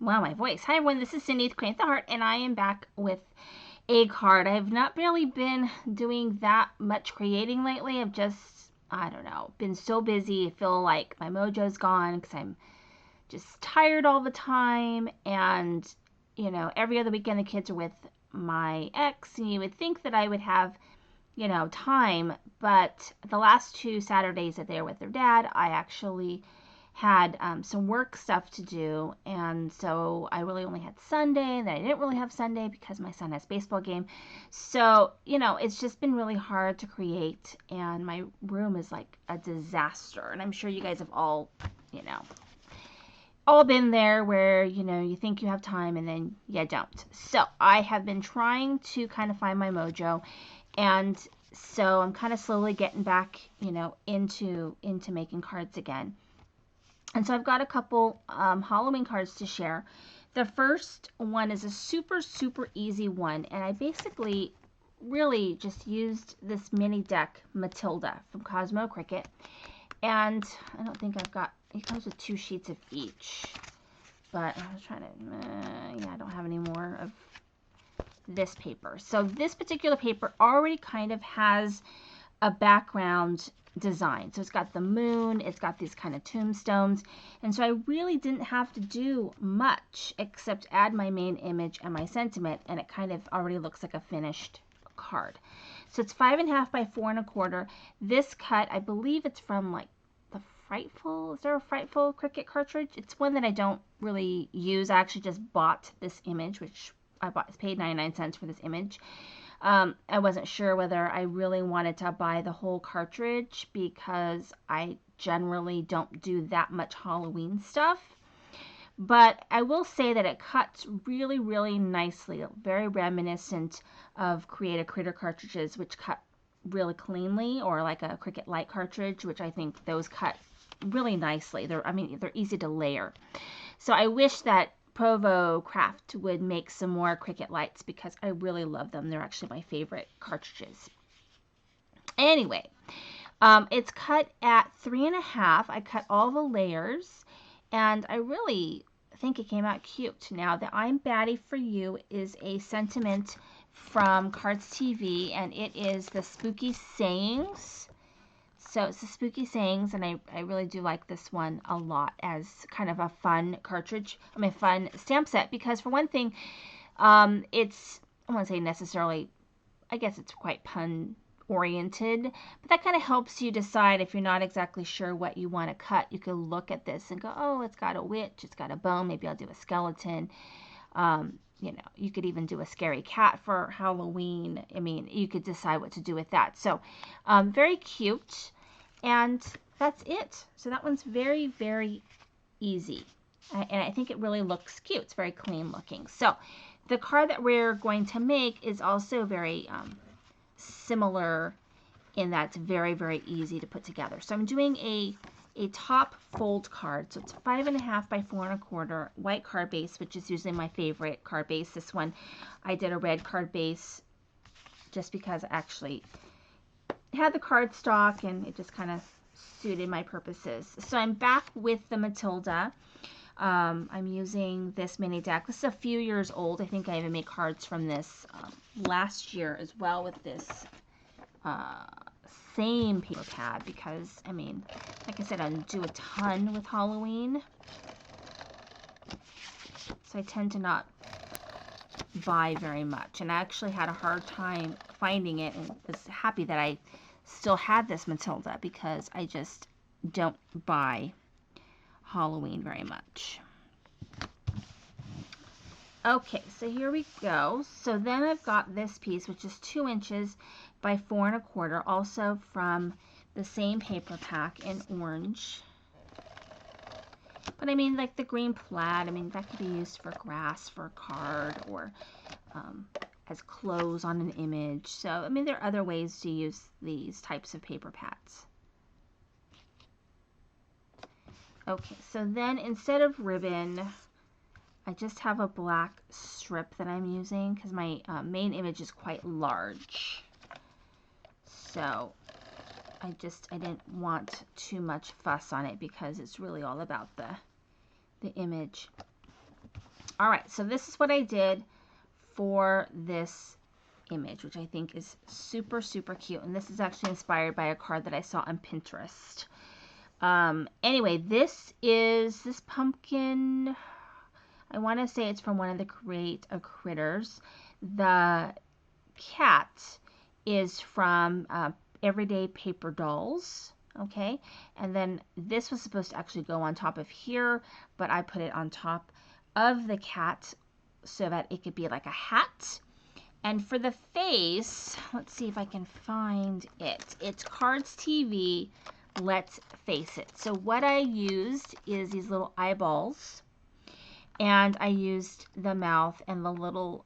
Wow, my voice. Hi everyone, this is Cindy with Create the Heart, and I am back with a card. I've not really been doing that much creating lately. I've just, I don't know, been so busy. I feel like my mojo's gone because I'm just tired all the time. And, you know, every other weekend the kids are with my ex, and you would think that I would have, you know, time. But the last 2 Saturdays that they were with their dad, I actually had some work stuff to do, and so I really only had Sunday, and then I didn't really have Sunday because my son has a baseball game. So, you know, it's just been really hard to create, and my room is like a disaster. And I'm sure you guys have all, you know, all been there where, you know, you think you have time and then you don't. So I have been trying to kind of find my mojo, and so I'm kind of slowly getting back, you know, into making cards again. And so I've got a couple Halloween cards to share. The first one is a super, super easy one. And I basically really just used this mini deck Matilda from Cosmo Cricut. And I don't think I've got, it comes with 2 sheets of each. But I was trying to, yeah, I don't have any more of this paper. So this particular paper already kind of has a background design. So it's got the moon, it's got these kind of tombstones, and so I really didn't have to do much except add my main image and my sentiment, and it kind of already looks like a finished card. So it's 5.5 by 4.25. This cut, I believe it's from like the Frightful, is there a Frightful Cricut cartridge? It's one that I don't really use. I actually just bought this image, which I paid 99 cents for this image. I wasn't sure whether I really wanted to buy the whole cartridge because I generally don't do that much Halloween stuff. But I will say that it cuts really, really nicely, very reminiscent of Create Critter cartridges, which cut really cleanly, or like a Cricut Light cartridge, which I think those cut really nicely. They're easy to layer. So I wish that Provo Craft would make some more Cricut Lights because I really love them. They're actually my favorite cartridges. Anyway, it's cut at 3.5. I cut all the layers, and I really think it came out cute. Now, the I'm Batty for You is a sentiment from Cards TV, and it is the Spooky Sayings. So it's the Spooky Sayings, and I really do like this one a lot as kind of a fun cartridge, fun stamp set, because for one thing, it's, I won't say necessarily, I guess it's quite pun oriented, but that kind of helps you decide if you're not exactly sure what you want to cut. You could look at this and go, oh, it's got a witch, it's got a bone, maybe I'll do a skeleton. You know, you could even do a scary cat for Halloween. I mean, you could decide what to do with that. So, very cute. And that's it. So that one's very, very easy. And I think it really looks cute. It's very clean looking. So the card that we're going to make is also very similar in that it's very, very easy to put together. So I'm doing a top fold card. So it's 5.5 by 4.25 white card base, which is usually my favorite card base. This one, I did a red card base just because actually had the cardstock and it just kind of suited my purposes. So I'm back with the Matilda. I'm using this mini deck. This is a few years old. I think I even made cards from this last year as well with this same paper pad because, I mean, like I said, I do a ton with Halloween. So I tend to not buy very much. And I actually had a hard time finding it and was happy that I still had this Matilda because I just don't buy Halloween very much. Okay, so here we go. So then I've got this piece, which is 2 inches by 4.25, also from the same paper pack in orange. But I mean, like the green plaid, I mean, that could be used for grass, for a card, or as clothes on an image. So, I mean, there are other ways to use these types of paper pads. Okay, so then instead of ribbon, I just have a black strip that I'm using because my main image is quite large. So I didn't want too much fuss on it because it's really all about the image. All right, so this is what I did for this image, which I think is super, super cute. And this is actually inspired by a card that I saw on Pinterest. Anyway, this is this pumpkin. I want to say it's from one of the Create a Critters. The cat is from Everyday Paper Dolls. Okay, and then this was supposed to actually go on top of here, but I put it on top of the cat so that it could be like a hat. And for the face, let's see if I can find it. It's Cards TV, Let's Face It. So what I used is these little eyeballs, and I used the mouth and the little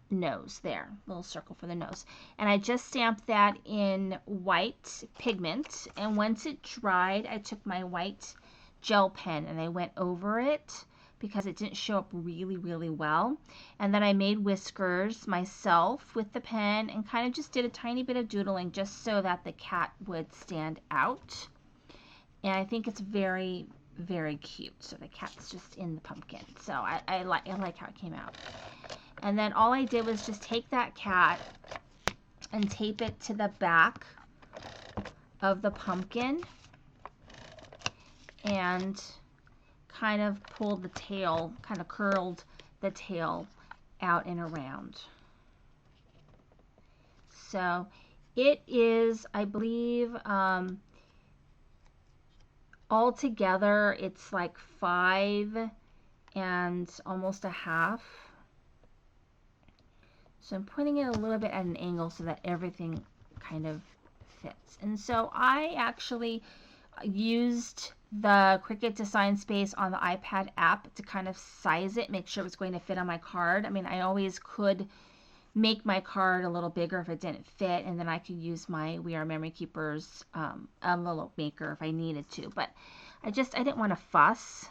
nose there, little circle for the nose. And I just stamped that in white pigment. And once it dried, I took my white gel pen and I went over it because it didn't show up really, really well. And then I made whiskers myself with the pen and kind of just did a tiny bit of doodling just so that the cat would stand out. And I think it's very, very cute. So the cat's just in the pumpkin. So I like how it came out. And then all I did was just take that cat and tape it to the back of the pumpkin and kind of pulled the tail, kind of curled the tail out and around. So it is, I believe, all together it's like 5 and almost a half. So I'm putting it a little bit at an angle so that everything kind of fits. And so I actually used the Cricut Design Space on the iPad app to kind of size it, make sure it was going to fit on my card. I mean, I always could make my card a little bigger if it didn't fit, and then I could use my We Are Memory Keepers envelope maker if I needed to. But I didn't want to fuss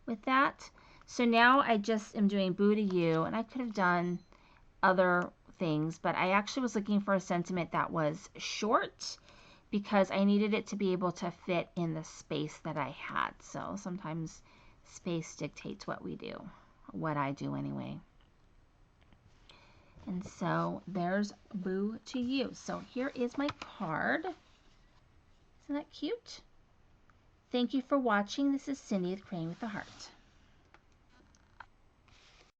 with that. So now I just am doing Boo to You, and I could have done other things, but I actually was looking for a sentiment that was short because I needed it to be able to fit in the space that I had. So sometimes space dictates what we do, what I do anyway. And so there's Boo to You. So here is my card. Isn't that cute? Thank you for watching. This is Cindy with Creating with the Heart.